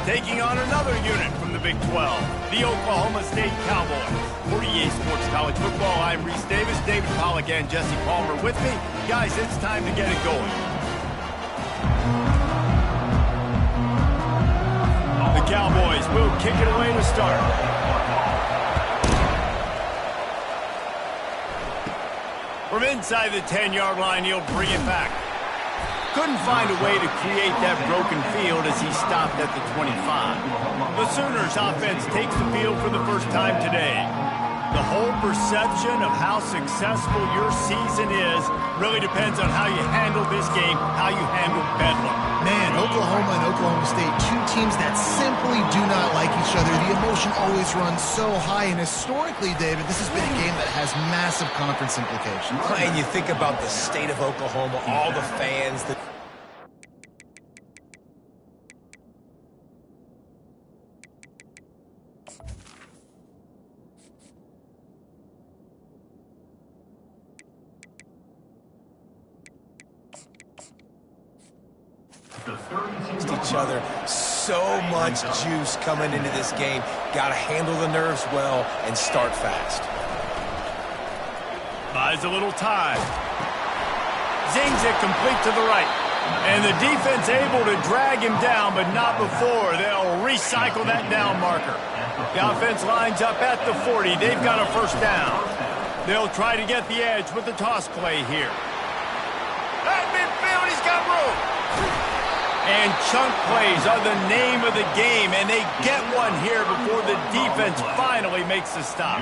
taking on another unit from the Big 12, the Oklahoma State Cowboys. For EA Sports College Football, I'm Reese Davis, David Pollack, and Jesse Palmer with me. Guys, it's time to get it going. The Cowboys will kick it away to start. From inside the 10-yard line, he'll bring it back. Couldn't find a way to create that broken field as he stopped at the 25. The Sooners offense takes the field for the first time today. The whole perception of how successful your season is really depends on how you handle this game, how you handle Bedlam. Man, Oklahoma and Oklahoma State, two teams that simply do not like each other. The emotion always runs so high, and historically, David, this has been a game that has massive conference implications. And you think about the state of Oklahoma, all the fans that... each other. So much juice coming into this game. Got to handle the nerves well and start fast. Buys a little time. Zings it complete to the right. And the defense able to drag him down, but not before. They'll recycle that down marker. The offense lines up at the 40. They've got a first down. They'll try to get the edge with the toss play here. At midfield, he's got room. And chunk plays are the name of the game, and they get one here before the defense finally makes the stop.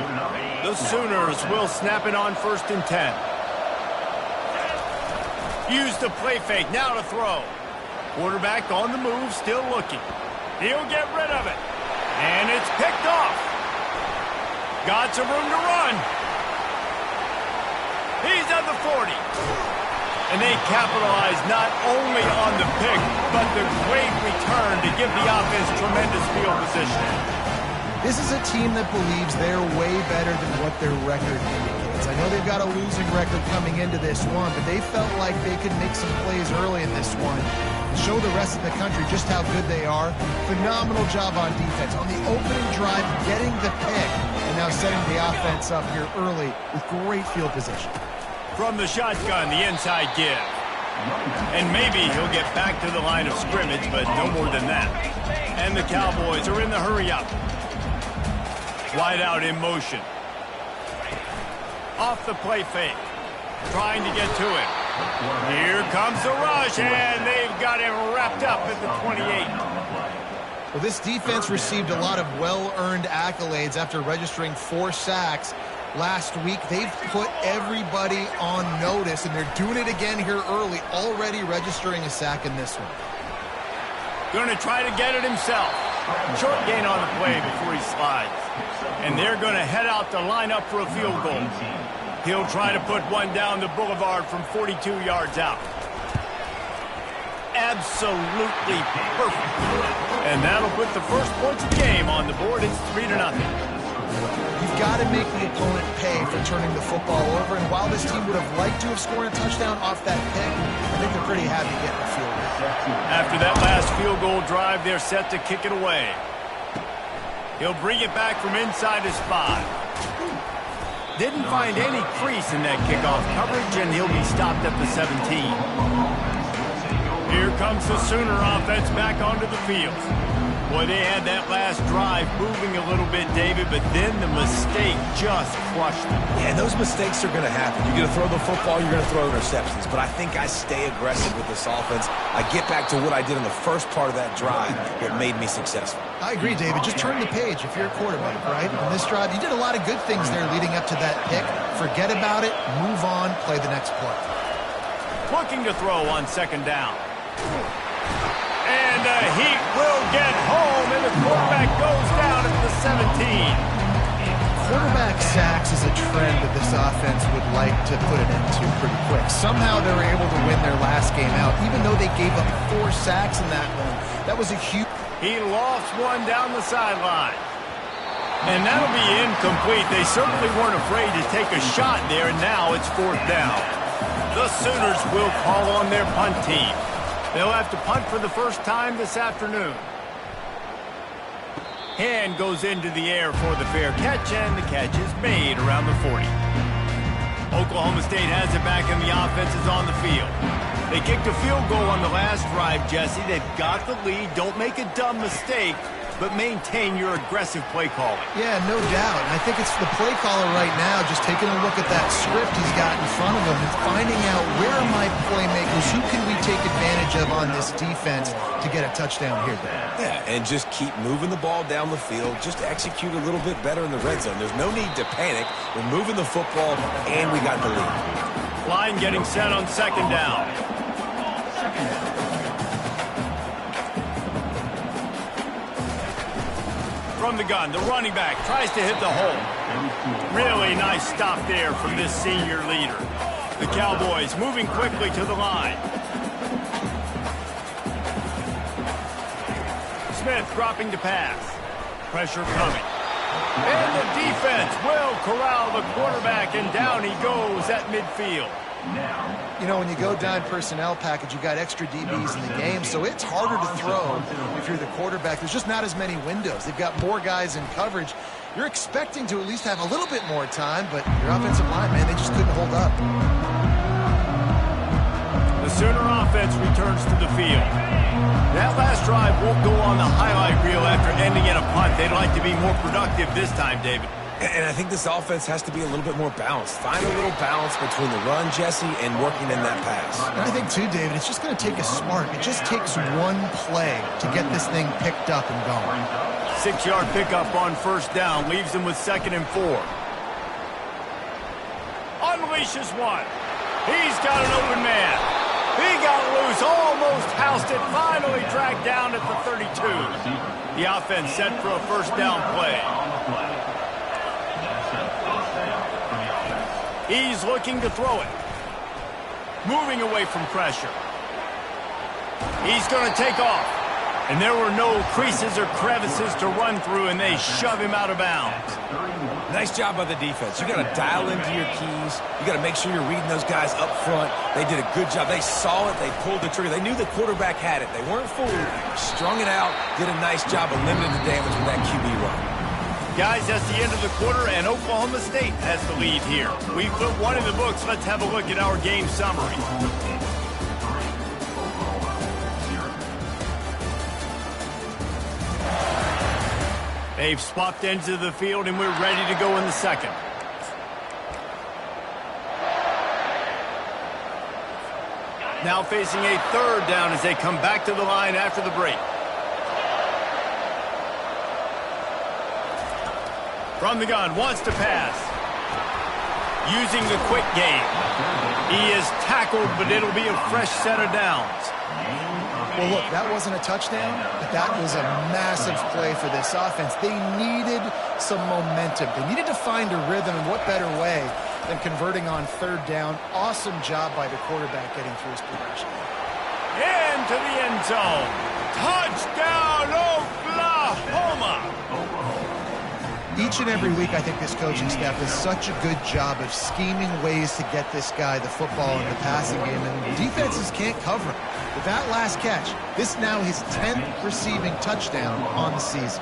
The Sooners will snap it on 1st and 10. Use the play fake, now to throw. Quarterback on the move, still looking. He'll get rid of it. And it's picked off. Got some room to run. He's at the 40. And they capitalize not only on the pick, but the great return to give the offense tremendous field position. This is a team that believes they're way better than what their record indicates. I know they've got a losing record coming into this one, but they felt like they could make some plays early in this one and show the rest of the country just how good they are. Phenomenal job on defense. On the opening drive, getting the pick, and now setting the offense up here early with great field position. From the shotgun, the inside give. And maybe he'll get back to the line of scrimmage, but no more than that. And the Cowboys are in the hurry-up. Wide out in motion. Off the play fake. Trying to get to it. Here comes the rush, and they've got him wrapped up at the 28. Well, this defense received a lot of well-earned accolades after registering 4 sacks. Last week, they've put everybody on notice, and they're doing it again here early, already registering a sack in this one. Going to try to get it himself. Short gain on the play before he slides. And they're going to head out to line up for a field goal. He'll try to put one down the boulevard from 42 yards out. Absolutely perfect. And that'll put the first points of the game on the board. It's 3-0. You've got to make the opponent pay for turning the football over, and while this team would have liked to have scored a touchdown off that pick, I think they're pretty happy getting the field goal. After that last field goal drive, they're set to kick it away. He'll bring it back from inside his 5. Didn't find any crease in that kickoff coverage, and he'll be stopped at the 17. Here comes the Sooner offense back onto the field. Boy, they had that last drive moving a little bit, David, but then the mistake just crushed them. Yeah, those mistakes are going to happen. You're going to throw the football, you're going to throw interceptions. But I think I stay aggressive with this offense. I get back to what I did in the first part of that drive that made me successful. I agree, David. Just turn the page if you're a quarterback, right? On this drive, you did a lot of good things there leading up to that pick. Forget about it, move on, play the next play. Looking to throw on 2nd down. And the heat will get home, and the quarterback goes down at the 17. Quarterback sacks is a trend that this offense would like to put it into pretty quick. Somehow they were able to win their last game out, even though they gave up 4 sacks in that one. That was a huge... He lofts one down the sideline. And that'll be incomplete. They certainly weren't afraid to take a shot there, and now it's 4th down. The Sooners will call on their punt team. They'll have to punt for the first time this afternoon. Hand goes into the air for the fair catch, and the catch is made around the 40. Oklahoma State has it back, and the offense is on the field. They kicked a field goal on the last drive, Jesse. They've got the lead. Don't make a dumb mistake, but maintain your aggressive play calling. Yeah, no doubt. And I think it's the play caller right now just taking a look at that script he's got in front of him and finding out where are my playmakers, who can we take advantage of on this defense to get a touchdown here. Yeah, and just keep moving the ball down the field. Just execute a little bit better in the red zone. There's no need to panic. We're moving the football, and we got the lead. Line getting set on second down. From the gun, the running back tries to hit the hole. Really nice stop there from this senior leader. The Cowboys moving quickly to the line. Smith dropping to pass. Pressure coming. And the defense will corral the quarterback, and down he goes at midfield. You know, when you go dime personnel package, you got extra DBs in the game, so it's harder to throw if you're the quarterback. There's just not as many windows. They've got more guys in coverage. You're expecting to at least have a little bit more time, but your offensive line, man, they just couldn't hold up. The Sooner offense returns to the field. That last drive won't go on the highlight reel after ending in a punt. They'd like to be more productive this time, David. And I think this offense has to be a little bit more balanced. Find a little balance between the run, Jesse, and working in that pass. And I think, too, David, it's just going to take a spark. It just takes one play to get this thing picked up and going. 6-yard pickup on first down leaves him with 2nd and 4. Unleashes one. He's got an open man. He got loose, almost housed it, finally dragged down at the 32. The offense set for a first down play. He's looking to throw it. Moving away from pressure. He's going to take off. And there were no creases or crevices to run through, and they shove him out of bounds. Nice job by the defense. You got to dial into your keys. You got to make sure you're reading those guys up front. They did a good job. They saw it. They pulled the trigger. They knew the quarterback had it. They weren't fooled. Strung it out. Did a nice job of limiting the damage with that QB run. Guys, that's the end of the quarter, and Oklahoma State has the lead here. We've put one in the books. Let's have a look at our game summary. They've swapped ends of the field, and we're ready to go in the second. Now facing a third down as they come back to the line after the break. From the gun, wants to pass. Using the quick game. He is tackled, but it'll be a fresh set of downs. Well, look, that wasn't a touchdown, but that was a massive play for this offense. They needed some momentum. They needed to find a rhythm, and what better way than converting on third down. Awesome job by the quarterback getting through his progression. Into the end zone. Touchdown, Oklahoma! Each and every week, I think this coaching staff does such a good job of scheming ways to get this guy the football in the passing game, and defenses can't cover him. With that last catch, this now his 10th receiving touchdown on the season.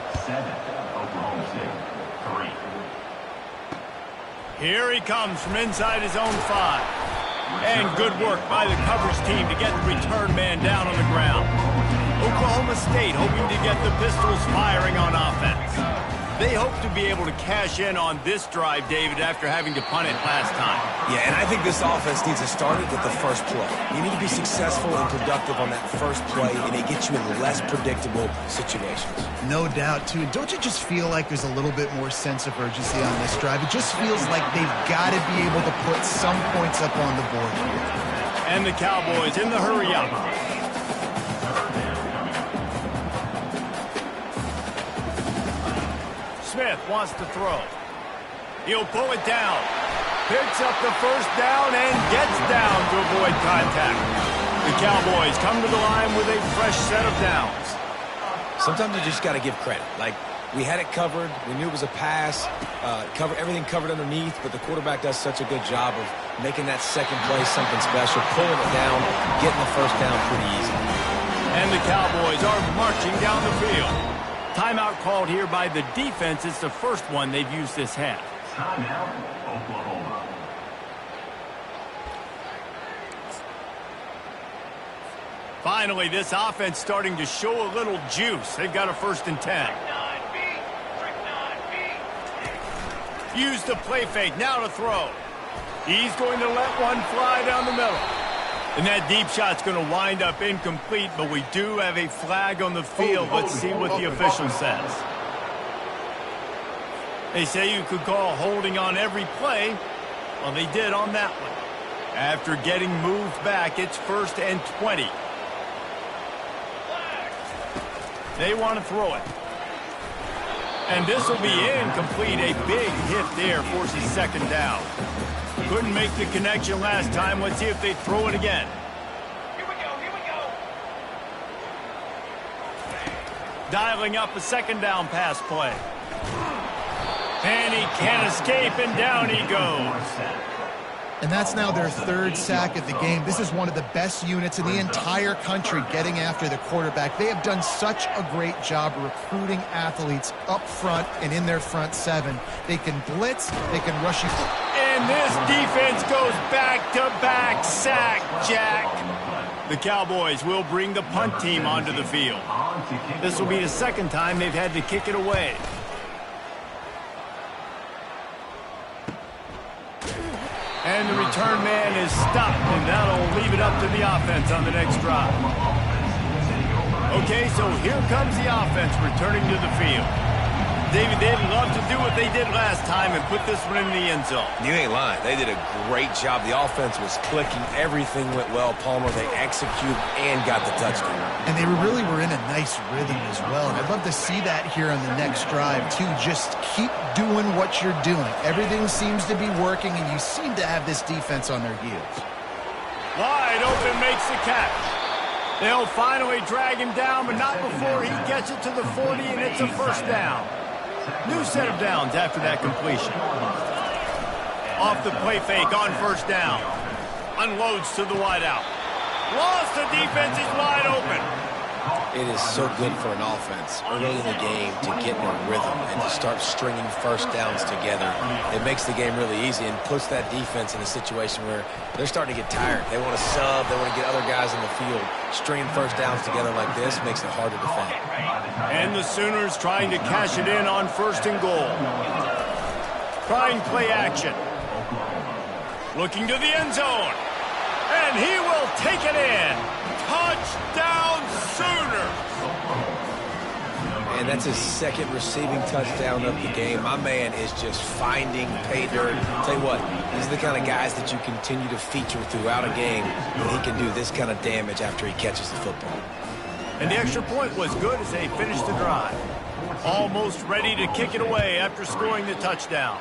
Here he comes from inside his own 5. And good work by the coverage team to get the return man down on the ground. Oklahoma State hoping to get the Pistols firing on offense. They hope to be able to cash in on this drive, David, after having to punt it last time. Yeah, and I think this offense needs to start it with the first play. You need to be successful and productive on that first play, and it gets you in less predictable situations. No doubt, too. Don't you just feel like there's a little bit more sense of urgency on this drive? It just feels like they've got to be able to put some points up on the board here. And the Cowboys in the hurry up. Smith wants to throw. He'll pull it down. Picks up the first down and gets down to avoid contact. The Cowboys come to the line with a fresh set of downs. Sometimes you just got to give credit. Like, we had it covered. We knew it was a pass. Everything covered underneath, but the quarterback does such a good job of making that second play something special, pulling it down, getting the first down pretty easy. And the Cowboys are marching down the field. Timeout called here by the defense. It's the first one they've used this half. Timeout, Oklahoma. Finally, this offense starting to show a little juice. They've got a 1st and 10. Use the play fake. Now to throw. He's going to let one fly down the middle. And that deep shot's going to wind up incomplete, but we do have a flag on the field. Let's see what the official says. They say you could call holding on every play. Well, they did on that one. After getting moved back, it's 1st and 20. They want to throw it. And this will be incomplete. A big hit there forces 2nd down. Couldn't make the connection last time. Let's see if they throw it again. Here we go. Dialing up a 2nd down pass play. And he can't escape, and down he goes. And that's now their 3rd sack of the game. This is one of the best units in the entire country getting after the quarterback. They have done such a great job recruiting athletes up front and in their front 7. They can blitz, they can rush you. And this defense goes back-to-back sack, Jack. The Cowboys will bring the punt team onto the field. This will be the 2nd time they've had to kick it away. And the return man is stopped, and that'll leave it up to the offense on the next drive. Okay, so here comes the offense returning to the field. David, they'd love to do what they did last time and put this one in the end zone. You ain't lying. They did a great job. The offense was clicking. Everything went well. Palmer, they executed and got the touchdown. And they really were in a nice rhythm as well. And I'd love to see that here on the next drive, too. Just keep doing what you're doing. Everything seems to be working, and you seem to have this defense on their heels. Wide open makes the catch. They'll finally drag him down, but not before he gets it to the 40, and it's a 1st down. New set of downs after that completion. Off the play fake on 1st down. Unloads to the wideout. Lost, the defense is wide open. It is so good for an offense early in the game to get in a rhythm and to start stringing 1st downs together. It makes the game really easy and puts that defense in a situation where they're starting to get tired. They want to sub. They want to get other guys in the field. Stringing 1st downs together like this makes it hard to defend. And the Sooners trying to cash it in on 1st and goal. Trying play action. Looking to the end zone. And he will take it in. Touchdown Sooners! And that's his 2nd receiving touchdown of the game. My man is just finding pay dirt. Tell you what, these are the kind of guys that you continue to feature throughout a game, and he can do this kind of damage after he catches the football. And the extra point was good as they finished the drive. Almost ready to kick it away after scoring the touchdown.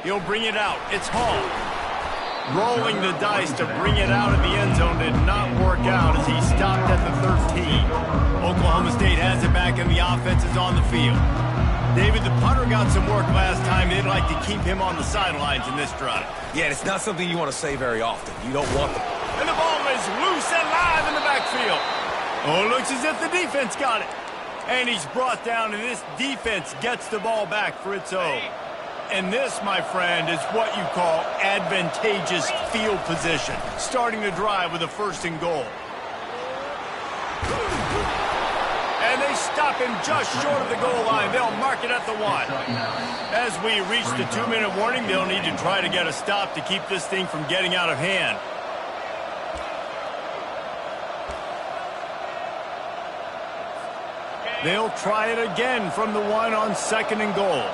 He'll bring it out. It's Hall. Rolling the dice to bring it out of the end zone did not work out as he stopped at the 13. Oklahoma State has it back and the offense is on the field. David, the punter got some work last time. They'd like to keep him on the sidelines in this drive. Yeah, it's not something you want to say very often. You don't want the... And the ball is loose and live in the backfield. Oh, it looks as if the defense got it. And he's brought down, and this defense gets the ball back for its own. And this, my friend, is what you call advantageous field position. Starting the drive with a 1st and goal. And they stop him just short of the goal line. They'll mark it at the 1. As we reach the 2-minute warning, they'll need to try to get a stop to keep this thing from getting out of hand. They'll try it again from the 1 on 2nd and goal.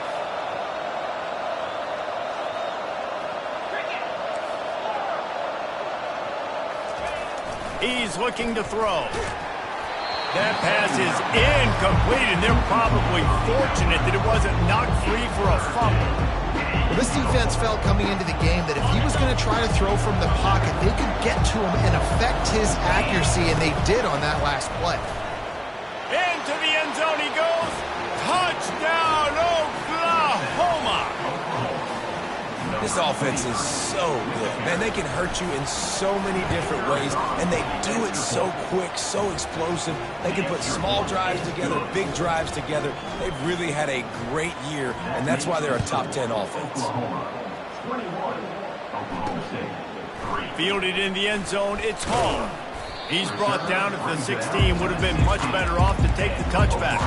He's looking to throw. That pass is incomplete, and they're probably fortunate that it wasn't knocked free for a fumble. Well, this defense felt coming into the game that if he was going to try to throw from the pocket, they could get to him and affect his accuracy, and they did on that last play. Into the end zone he goes. Touchdown, Oklahoma! This offense is so good. Man, they can hurt you in so many different ways, and they do it so quick, so explosive. They can put small drives together, big drives together. They've really had a great year, and that's why they're a top 10 offense. Fielded in the end zone, it's Hall. He's brought down at the 16, would have been much better off to take the touchback.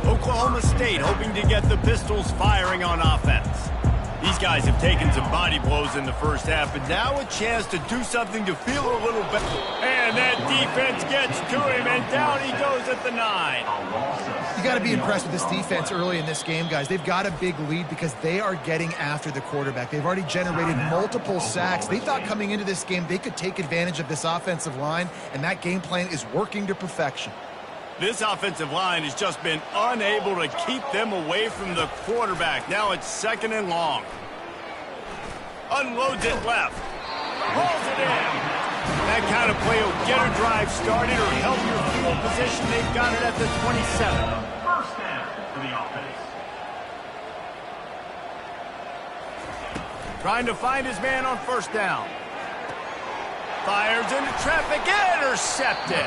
Oklahoma State hoping to get the Pistols firing on offense. These guys have taken some body blows in the first half, but now a chance to do something to feel a little better. And that defense gets to him, and down he goes at the 9. You got to be impressed with this defense early in this game, guys. They've got a big lead because they are getting after the quarterback. They've already generated multiple sacks. They thought coming into this game they could take advantage of this offensive line, and that game plan is working to perfection. This offensive line has just been unable to keep them away from the quarterback. Now it's 2nd and long. Unloads it left. Rolls it in. That kind of play will get a drive started or help your field position. They've got it at the 27. First down for the offense. Trying to find his man on first down. Fires into traffic, intercepted.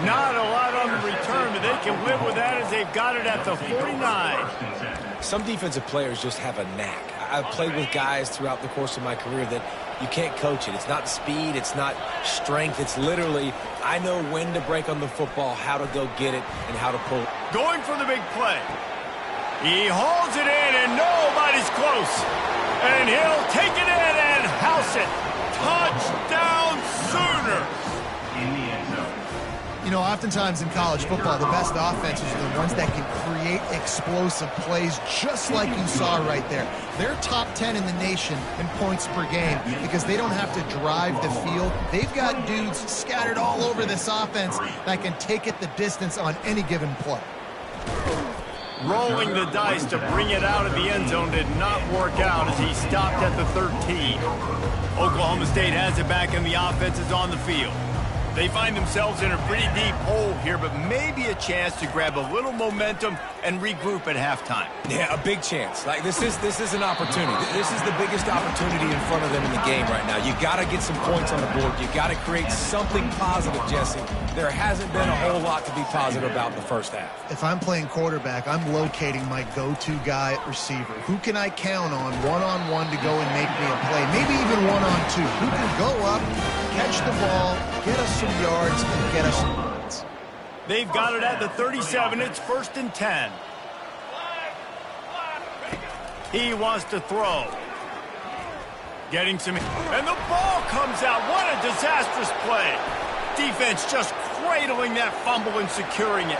Not a lot on the return, but they can live with that as they've got it at the 49. Some defensive players just have a knack. I've played with guys throughout the course of my career that you can't coach it. It's not speed, it's not strength. It's literally, I know when to break on the football, how to go get it, and how to pull it. Going for the big play. He holds it in, and nobody's close. And he'll take it in and house it. Touchdown Sooners! In the end zone. You know, oftentimes in college football, the best offenses are the ones that can create explosive plays just like you saw right there. They're top 10 in the nation in points per game because they don't have to drive the field. They've got dudes scattered all over this offense that can take it the distance on any given play. Rolling the dice to bring it out of the end zone did not work out as he stopped at the 13. Oklahoma State has it back and the offense is on the field. They find themselves in a pretty deep hole here, but maybe a chance to grab a little momentum and regroup at halftime. Yeah, a big chance. Like this is an opportunity. This is the biggest opportunity in front of them in the game right now. You got to get some points on the board. You got to create something positive, Jesse. There hasn't been a whole lot to be positive about in the first half. If I'm playing quarterback, I'm locating my go-to guy at receiver. Who can I count on one-on-one to go and make me a play? Maybe even one-on-two. Who can go up, catch the ball, get us some yards, and get us some points. They've got it at the 37. It's 1st and 10. He wants to throw. Getting some... And the ball comes out. What a disastrous play. Defense just cradling that fumble and securing it.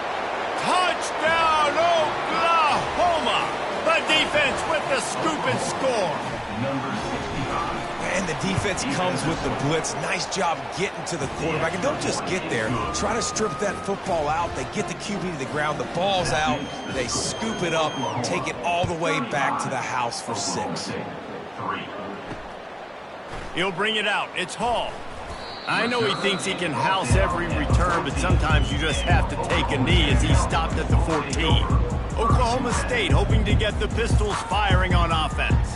Touchdown, Oklahoma! The defense with the scoop and score. Number 65. And the defense comes with the blitz. Nice job getting to the quarterback. And don't just get there. Try to strip that football out. They get the QB to the ground. The ball's out. They scoop it up, take it all the way back to the house for 6. He'll bring it out. It's Hall. I know he thinks he can house every return, but sometimes you just have to take a knee as he stopped at the 14. Oklahoma State hoping to get the Pistols firing on offense.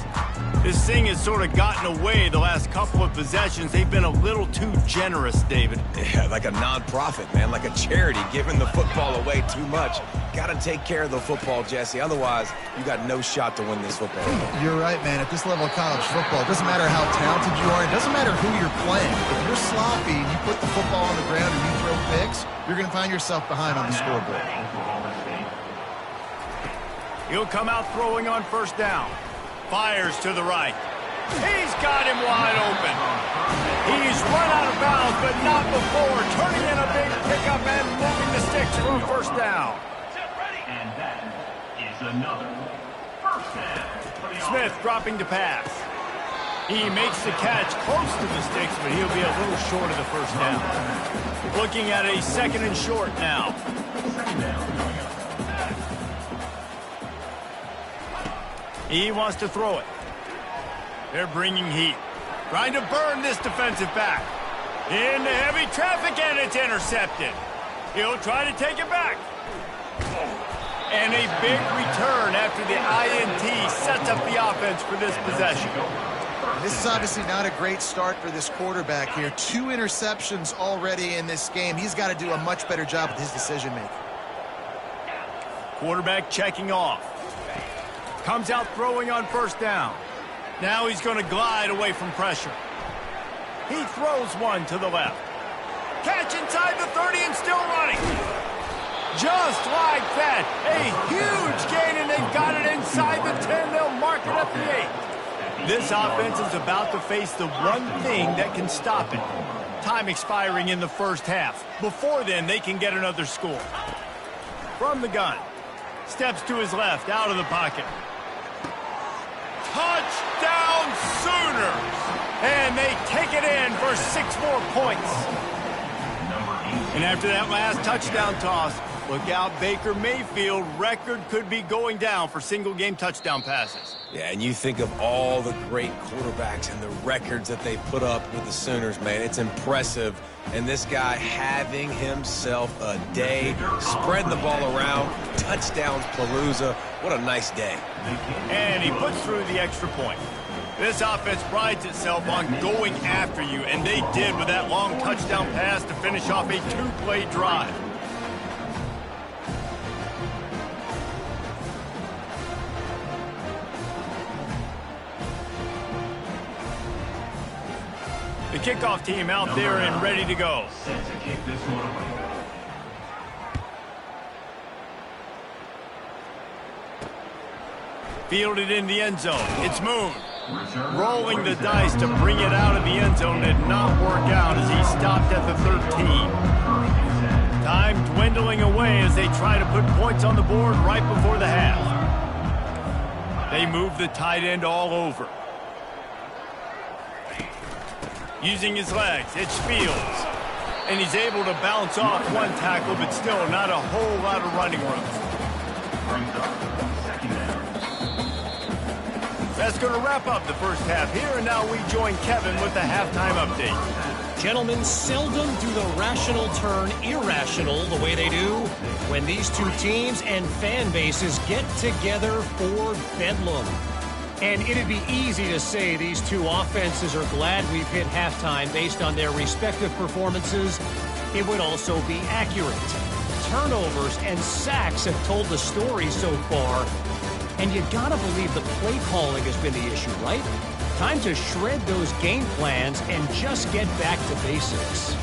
This thing has sort of gotten away the last couple of possessions. They've been a little too generous, David. Yeah, like a non-profit, man, like a charity, giving the football away too much. Got to take care of the football, Jesse. Otherwise, you got no shot to win this football game. You're right, man. At this level of college football, it doesn't matter how talented you are. It doesn't matter who you're playing. If you're sloppy and you put the football on the ground and you throw picks, you're going to find yourself behind on the scoreboard. He'll come out throwing on first down. Fires to the right. He's got him wide open. He's run out of bounds, but not before. Turning in a big pickup and moving the sticks for a first down. And that is another first down. Smith dropping to pass. He makes the catch close to the sticks, but he'll be a little short of the first down. Looking at a 2nd and short now. He wants to throw it. They're bringing heat. Trying to burn this defensive back. Into heavy traffic, and it's intercepted. He'll try to take it back. And a big return after the INT sets up the offense for this possession. This is obviously not a great start for this quarterback here. 2 interceptions already in this game. He's got to do a much better job with his decision-making. Quarterback checking off. Comes out throwing on first down. Now he's going to glide away from pressure. He throws one to the left. Catch inside the 30 and still running. Just like that, a huge gain, and they've got it inside the 10. They'll mark it at the 8. This offense is about to face the one thing that can stop it. Time expiring in the first half. Before then, they can get another score. From the gun. Steps to his left, out of the pocket. Touchdown Sooners! And they take it in for 6 more points. And after that last touchdown toss, look out, Baker Mayfield. Record could be going down for single-game touchdown passes. Yeah, and you think of all the great quarterbacks and the records that they put up with the Sooners, man. It's impressive. And this guy having himself a day, spread the ball around, touchdowns palooza. What a nice day. And he puts through the extra point. This offense prides itself on going after you, and they did with that long touchdown pass to finish off a 2-play drive. The kickoff team out there and ready to go. Set to kick this one away. Fielded in the end zone. It's Moon. Rolling the dice to bring it out of the end zone did not work out as he stopped at the 13. Time dwindling away as they try to put points on the board right before the half. They move the tight end all over. Using his legs, it's Fields. And he's able to bounce off one tackle, but still not a whole lot of running room. Brings up second down. That's going to wrap up the first half here, and now we join Kevin with the halftime update. Gentlemen, seldom do the rational turn irrational the way they do when these two teams and fan bases get together for Bedlam. And it'd be easy to say these two offenses are glad we've hit halftime based on their respective performances. It would also be accurate. Turnovers and sacks have told the story so far. And you gotta believe the play calling has been the issue, right? Time to shred those game plans and just get back to basics.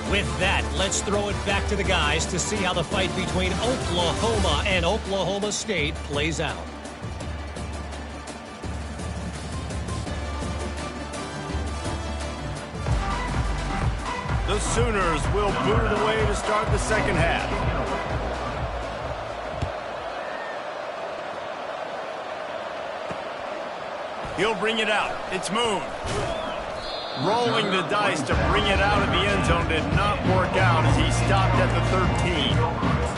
With that, let's throw it back to the guys to see how the fight between Oklahoma and Oklahoma State plays out. The Sooners will boot it away to start the second half. He'll bring it out. It's Moon. Rolling the dice to bring it out of the end zone did not work out as he stopped at the 13.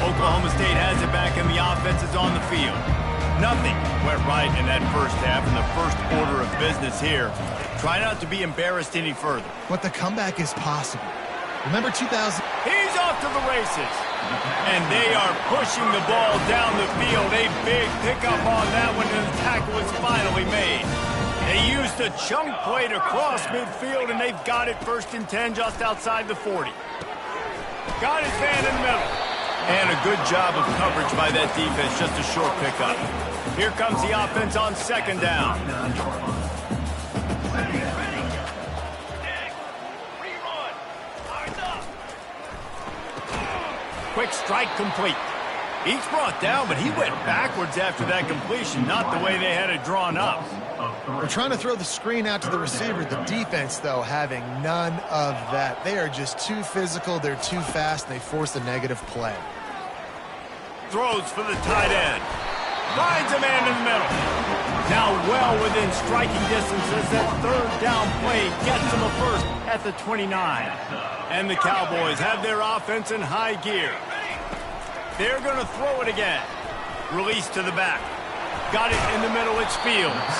Oklahoma State has it back and the offense is on the field. Nothing went right in that first half in the first order of business here. Try not to be embarrassed any further. But the comeback is possible. Remember 2000? He's off to the races. And they are pushing the ball down the field. A big pickup on that one, and the tackle is finally made. They used a chunk play to cross midfield, and they've got it 1st and 10 just outside the 40. Got his man in the middle. And a good job of coverage by that defense, just a short pickup. Here comes the offense on 2nd down. Quick strike complete. He's brought down, but he went backwards after that completion, not the way they had it drawn up. They're trying to throw the screen out to the receiver. The defense, though, having none of that. They are just too physical. They're too fast. And they force a negative play. Throws for the tight end. Finds a man in the middle. Now well within striking distance as that 3rd down play gets him a first at the 29. And the Cowboys have their offense in high gear. They're going to throw it again. Release to the back. Got it in the middle. It's Fields.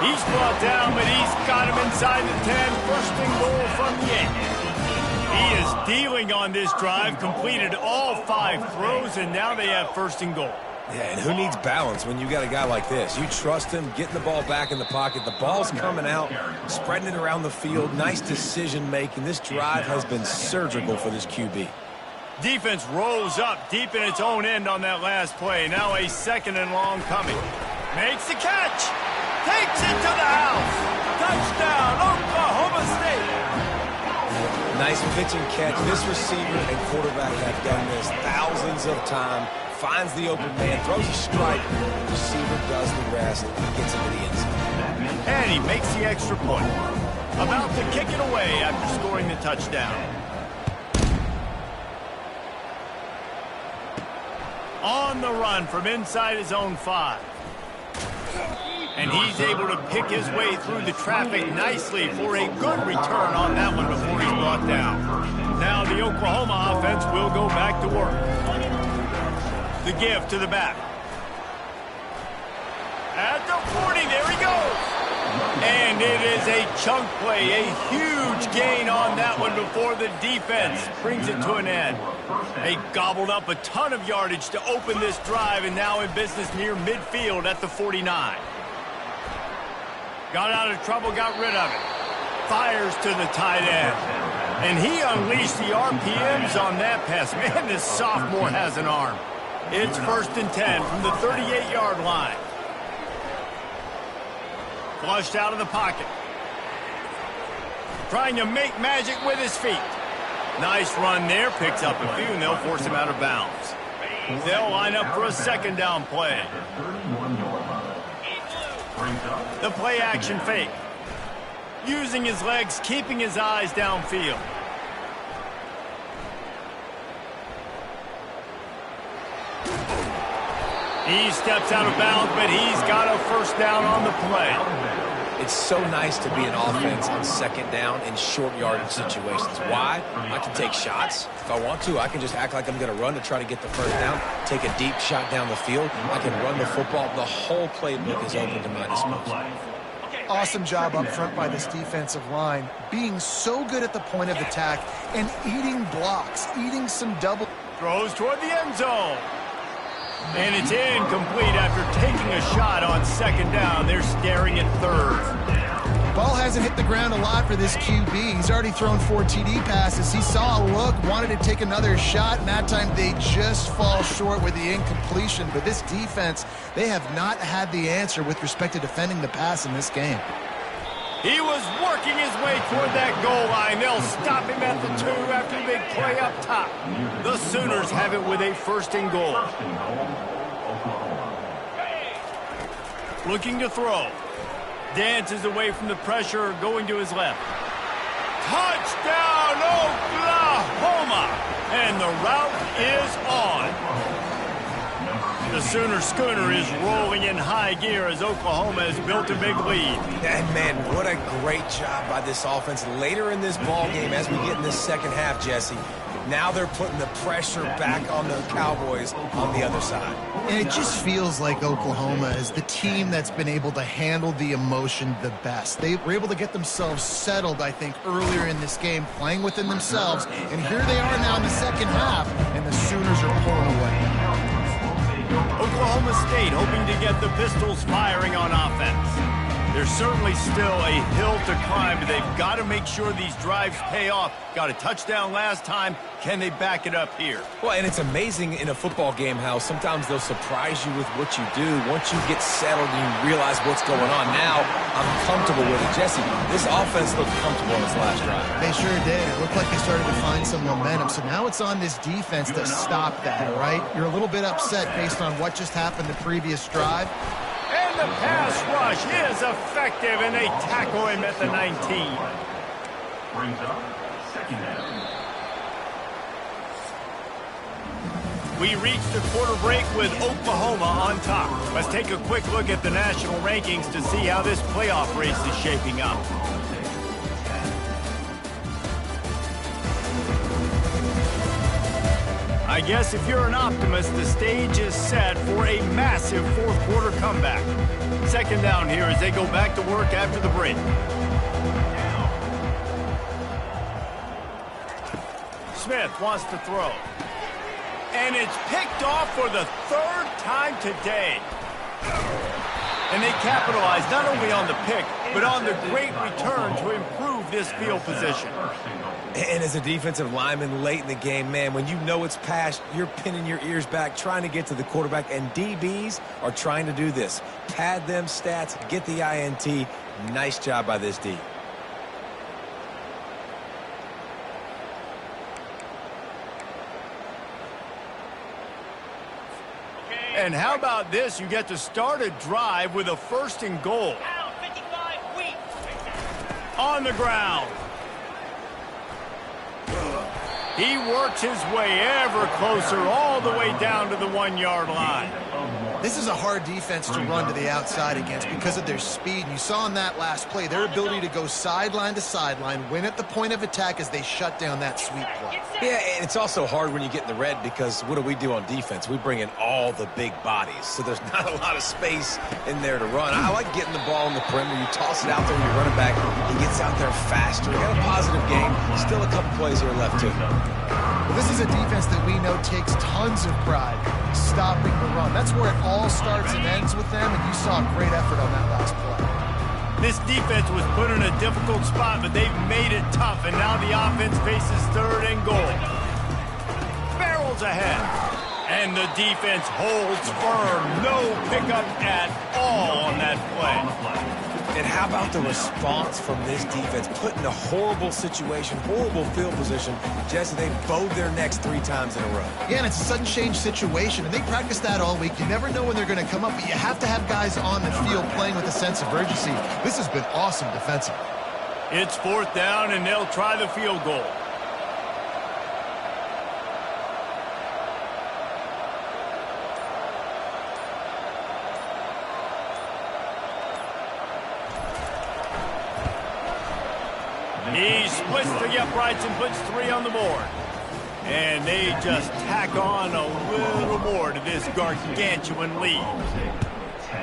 He's brought down, but he's got him inside the 10. 1st and goal from the 8. He is dealing on this drive, completed all 5 throws, and now they have 1st and goal. Yeah, and who needs balance when you got a guy like this? You trust him, getting the ball back in the pocket. The ball's coming out, spreading it around the field. Nice decision-making. This drive has been surgical for this QB. Defense rolls up deep in its own end on that last play. Now a 2nd and long coming. Makes the catch. Takes it to the house. Touchdown, Oklahoma State. Nice pitch and catch. This receiver and quarterback have done this thousands of times. Finds the open man, throws a strike. Receiver does the rest. Gets into the end zone. And he makes the extra point. About to kick it away after scoring the touchdown. On the run from inside his own 5. And he's able to pick his way through the traffic nicely for a good return on that one before he's brought down. Now the Oklahoma offense will go back to work. The give to the back. At the 40, there he goes. And it is a chunk play, a huge gain on that one before the defense brings it to an end. They gobbled up a ton of yardage to open this drive and now in business near midfield at the 49. Got out of trouble, got rid of it. Fires to the tight end. And he unleashed the RPMs on that pass. Man, this sophomore has an arm. It's 1st and 10 from the 38-yard line. Flushed out of the pocket. Trying to make magic with his feet. Nice run there. Picks up a few, and they'll force him out of bounds. They'll line up for a 2nd down play. The play action fake. Using his legs, keeping his eyes downfield. He steps out of bounds, but he's got a 1st down on the play. It's so nice to be an offense on 2nd down in short yardage situations. Why? I can take shots. If I want to, I can just act like I'm going to run to try to get the 1st down, take a deep shot down the field. I can run the football. The whole playbook is open to my disposal. Awesome job up front by this defensive line, being so good at the point of attack and eating blocks, eating some double. Throws toward the end zone. And it's incomplete after taking a shot on 2nd down. They're staring at 3rd. Ball hasn't hit the ground a lot for this QB. He's already thrown 4 TD passes. He saw a look, wanted to take another shot, and that time they just fall short with the incompletion. But this defense, they have not had the answer with respect to defending the pass in this game. He was working his way toward that goal line. They'll stop him at the 2 after the big play up top. The Sooners have it with a 1st and goal. Looking to throw. Dances away from the pressure, going to his left. Touchdown, Oklahoma! And the route is on. The Sooner schooner is rolling in high gear as Oklahoma has built a big lead. And, man, what a great job by this offense later in this ball game as we get in this 2nd half, Jesse. Now they're putting the pressure back on the Cowboys on the other side. And it just feels like Oklahoma is the team that's been able to handle the emotion the best. They were able to get themselves settled, I think, earlier in this game, playing within themselves. And here they are now in the 2nd half, and the Sooners are pulling away. Oklahoma State hoping to get the Pistols firing on offense. There's certainly still a hill to climb, but they've got to make sure these drives pay off. Got a touchdown last time. Can they back it up here? Well, and it's amazing in a football game how sometimes they'll surprise you with what you do. Once you get settled and you realize what's going on, now I'm comfortable with it. Jesse, this offense looked comfortable in this last drive. They sure did. It looked like they started to find some momentum. So now it's on this defense to stop that, all right? You're a little bit upset based on what just happened the previous drive. And the pass rush is effective, and they tackle him at the 19. Brings up 2nd down. We reached the quarter break with Oklahoma on top. Let's take a quick look at the national rankings to see how this playoff race is shaping up. I guess if you're an optimist, the stage is set for a massive 4th quarter comeback. 2nd down here as they go back to work after the break. Smith wants to throw. And it's picked off for the third time today. And they capitalize not only on the pick, but on the great return to improve this field position. And as a defensive lineman late in the game, man, when you know it's past, you're pinning your ears back, trying to get to the quarterback, and DBs are trying to do this. Pad them stats, get the INT. Nice job by this D. And how about this? You get to start a drive with a 1st and goal. On the ground. He works his way ever closer all the way down to the 1-yard line. This is a hard defense to run to the outside against because of their speed. And you saw in that last play their ability to go sideline to sideline, win at the point of attack as they shut down that sweep play. Yeah, and it's also hard when you get in the red because what do we do on defense? We bring in all the big bodies, so there's not a lot of space in there to run. I like getting the ball on the perimeter. You toss it out there, you run it back. He gets out there faster. He got a positive game. Still a couple plays here left, too. Well, this is a defense that we know takes tons of pride stopping the run. That's where it all starts and ends with them, and you saw a great effort on that last play. This defense was put in a difficult spot, but they've made it tough, and now the offense faces 3rd and goal. Barrels ahead, and the defense holds firm. No pickup at all on that play. And how about the response from this defense? Put in a horrible situation, horrible field position. Jesse, they bowed their necks 3 times in a row. Yeah, and it's a sudden change situation, and they practice that all week. You never know when they're going to come up, but you have to have guys on the field playing with a sense of urgency. This has been awesome defensively. It's 4th down, and they'll try the field goal. He splits the uprights and puts 3 on the board. And they just tack on a little more to this gargantuan lead.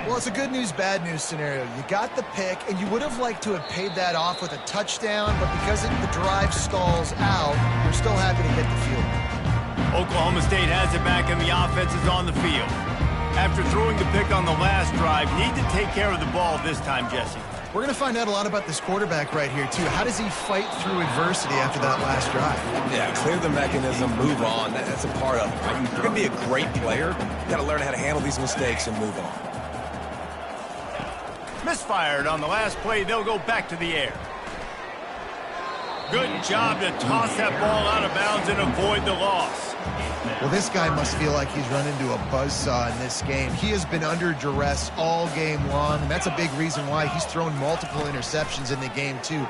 Well, it's a good news, bad news scenario. You got the pick, and you would have liked to have paid that off with a touchdown, but because the drive stalls out, you're still happy to get the field goal. Oklahoma State has it back, and the offense is on the field. After throwing the pick on the last drive, need to take care of the ball this time, Jesse. We're going to find out a lot about this quarterback right here, too. How does he fight through adversity after that last drive? Yeah, clear the mechanism, move on. That's a part of it, right? You're going to be a great player. You've got to learn how to handle these mistakes and move on. Misfired on the last play. They'll go back to the air. Good job to toss that ball out of bounds and avoid the loss. Well, this guy must feel like he's run into a buzzsaw in this game. He has been under duress all game long, and that's a big reason why he's thrown multiple interceptions in the game, too.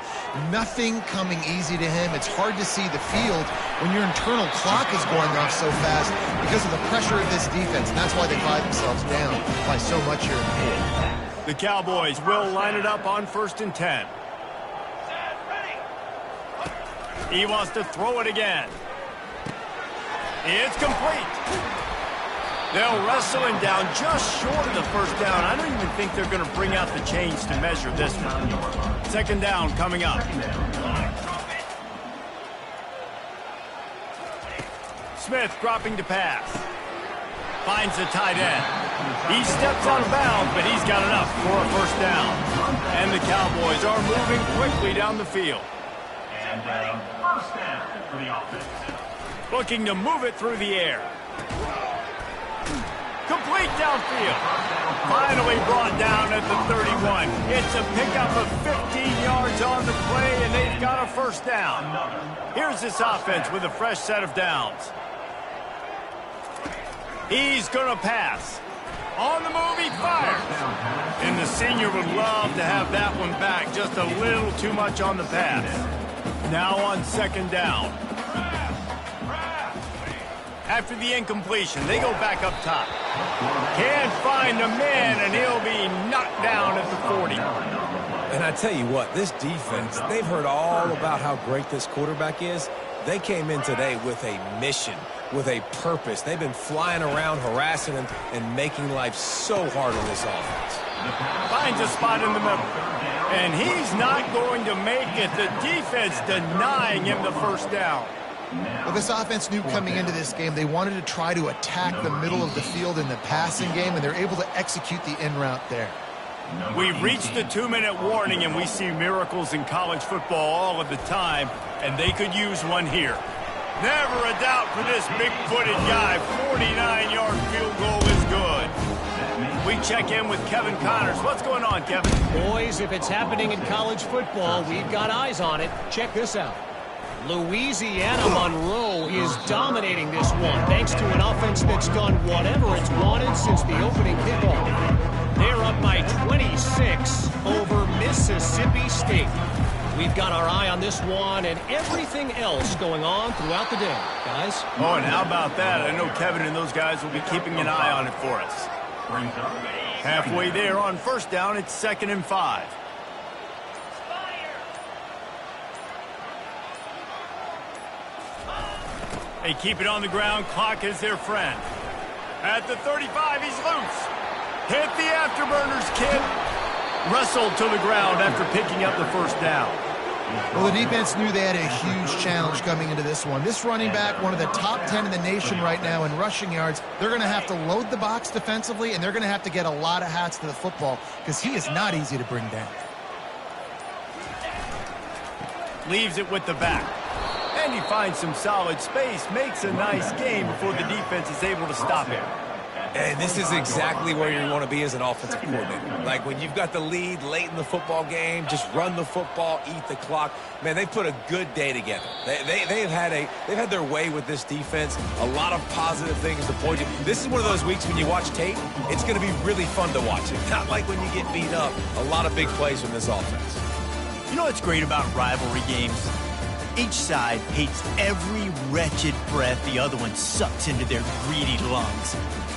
Nothing coming easy to him. It's hard to see the field when your internal clock is going off so fast because of the pressure of this defense, and that's why they find themselves down by so much here in the game. The Cowboys will line it up on 1st and 10. He wants to throw it again. It's complete. They'll wrestle him down just short of the 1st down. I don't even think they're going to bring out the chains to measure this one. 2nd down coming up. Smith dropping to pass. Finds the tight end. He steps out of bounds, but he's got enough for a 1st down. And the Cowboys are moving quickly down the field. And 1st down for the offense. Looking to move it through the air. Complete downfield. Finally brought down at the 31. It's a pickup of 15 yards on the play, and they've got a 1st down. Here's this offense with a fresh set of downs. He's going to pass. On the move, he fires. And the senior would love to have that one back. Just a little too much on the pass. Now on 2nd down. After the incompletion, they go back up top. Can't find a man, and he'll be knocked down at the 40. And I tell you what, this defense, they've heard all about how great this quarterback is. They came in today with a mission, with a purpose. They've been flying around, harassing him, and making life so hard on this offense. Finds a spot in the middle. And he's not going to make it. The defense denying him the 1st down. Well, this offense knew coming into this game they wanted to try to attack the middle of the field in the passing game, and they're able to execute the in route there. We've reached the 2-minute warning, and we see miracles in college football all of the time, and they could use one here. Never a doubt for this big-footed guy. 49-yard field goal is good. We check in with Kevin Connors. What's going on, Kevin? Boys, if it's happening in college football, we've got eyes on it. Check this out. Louisiana Monroe is dominating this one, thanks to an offense that's done whatever it's wanted since the opening kickoff. They're up by 26 over Mississippi State. We've got our eye on this one and everything else going on throughout the day, guys. Oh, and how about that? I know Kevin and those guys will be keeping an eye on it for us. Halfway there on first down, it's 2nd and 5. They keep it on the ground. Clock is their friend. At the 35, he's loose. Hit the afterburners, kid. Wrestled to the ground after picking up the first down. Well, the defense knew they had a huge challenge coming into this one. This running back, one of the top 10 in the nation right now in rushing yards, they're going to have to load the box defensively, and they're going to have to get a lot of hats to the football because he is not easy to bring down. Leaves it with the back. And he finds some solid space, makes a nice game before the defense is able to stop him. And this is exactly where you want to be as an offensive coordinator. Like when you've got the lead late in the football game, just run the football, eat the clock. Man, they've put a good day together. They've had their way with this defense. A lot of positive things to point to. This is one of those weeks when you watch tape, it's going to be really fun to watch it. Not like when you get beat up. A lot of big plays from this offense. You know what's great about rivalry games? Each side hates every wretched breath the other one sucks into their greedy lungs.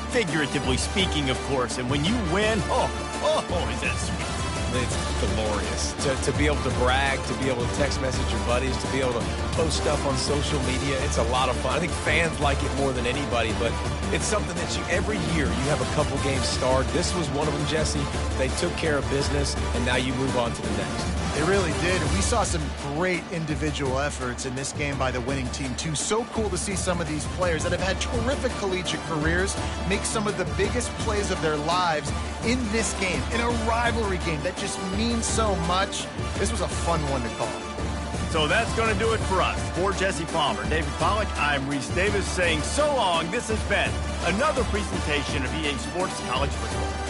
Figuratively speaking, of course. And when you win, is that sweet. It's glorious. To be able to brag, to be able to text message your buddies, to be able to post stuff on social media, it's a lot of fun. I think fans like it more than anybody, but it's something that every year you have a couple games starred. This was one of them, Jesse. They took care of business, and now you move on to the next. They really did. And we saw some great individual efforts in this game by the winning team, too. So cool to see some of these players that have had terrific collegiate careers make some of the biggest plays of their lives in this game, in a rivalry game that just means so much. This was a fun one to call. So that's going to do it for us. For Jesse Palmer, David Pollack, I'm Reese Davis saying so long. This has been another presentation of EA Sports College Football.